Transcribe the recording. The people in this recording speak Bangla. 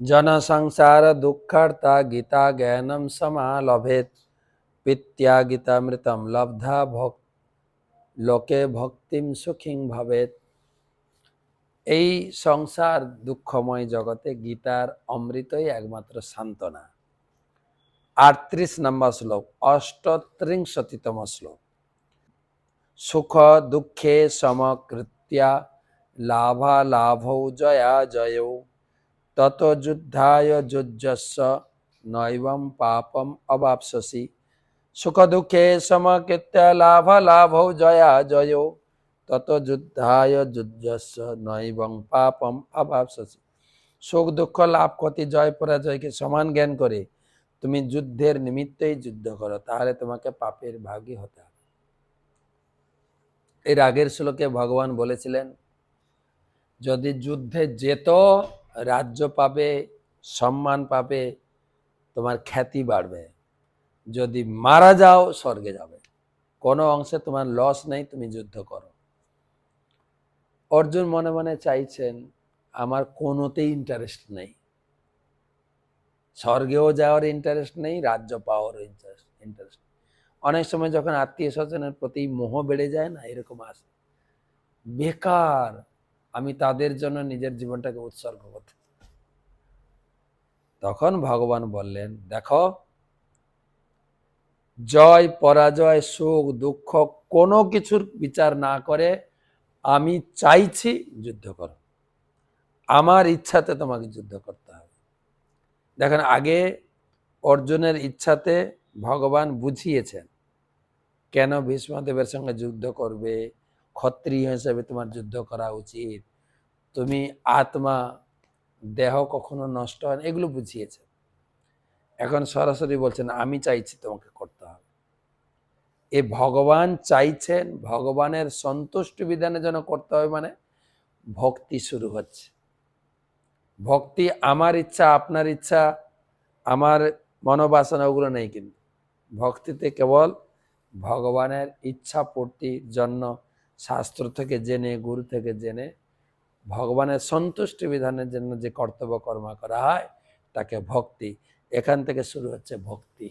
জন সংসার দুঃখার্তা গীতা জ্ঞানম সমালভেত পিত্য়া গীতামৃতম লব্ধা লোকে ভক্তিম সুখিং ভবেত। এই সংসার দুঃখময় জগতে গীতার অমৃতই একমাত্র সান্ত্বনা। 38 নম্বর শ্লোক, 38তম শ্লোক। সুখ দুঃখে সমকৃত্যা লাভালাভৌ জয়া জয়ৌ তত যুদ্ধায় যুজ্যস্য নৈবম পাপম অবাপ্স্যসি। সুখ দুঃখে সমকৃত্যা লাভালাভৌ জয়া জয়ৌ তত যুদ্ধায় যুজ্যস্য নৈবং পাপম অবাপ্স্যসি। সুখ দুঃখ লাভ ক্ষতি জয় পরাজয়কে সমান জ্ঞান করে তুমি যুদ্ধের নিমিত্তেই যুদ্ধ করো, তাহলে তোমাকে পাপের ভাগী হতে হবে। এর আগের শ্লোকে ভগবান বলেছিলেন, যদি যুদ্ধে যেত রাজ্য পাবে, সম্মান পাবে, তোমার খ্যাতি বাড়বে। যদি মারা যাও স্বর্গে যাবে, কোনো অংশে তোমার লস নেই, তুমি যুদ্ধ করো। অর্জুন মনে মনে চাইছেন, আমার কোনোতেই ইন্টারেস্ট নেই, স্বর্গেও যাওয়ার ইন্টারেস্ট নেই, রাজ্য পাওয়ার ইন্টারেস্ট। অনেক সময় যখন আত্মীয় স্বজনের প্রতি মোহ বেড়ে যায় না, এরকম আসে, বেকার আমি তাদের জন্য নিজের জীবনটাকে উৎসর্গ করতে। তখন ভগবান বললেন, দেখো, জয় পরাজয় সুখ দুঃখ কোনো কিছুর বিচার না করে আমি চাইছি যুদ্ধ করো, আমার ইচ্ছাতে তোমাকে যুদ্ধ করতে হবে। দেখেন, আগে অর্জুনের ইচ্ছাতে ভগবান বুঝিয়েছেন কেন ভীষ্মদেবের সঙ্গে যুদ্ধ করবে, ক্ষত্রিয় হিসেবে তোমার যুদ্ধ করা উচিত, তুমি আত্মা দেহ কখনো নষ্ট হয় না, এগুলো বুঝিয়েছেন। এখন সরাসরি বলছেন, আমি চাইছি তোমাকে করতে হবে। এ ভগবান চাইছেন, ভগবানের সন্তুষ্টি বিধানে যেন করতে হবে, মানে ভক্তি শুরু হচ্ছে। ভক্তি আমার ইচ্ছা, আপনার ইচ্ছা, আমার মনোবাসনা, ওগুলো নেই। কিন্তু ভক্তিতে কেবল ভগবানের ইচ্ছা পূর্তির জন্য শাস্ত্র থেকে জেনে, গুরু থেকে জেনে, ভগবানের সন্তুষ্টি বিধানের জন্য যে কর্তব্য কর্ম করা হয় তাকে ভক্তি। এখান থেকে শুরু হচ্ছে ভক্তি।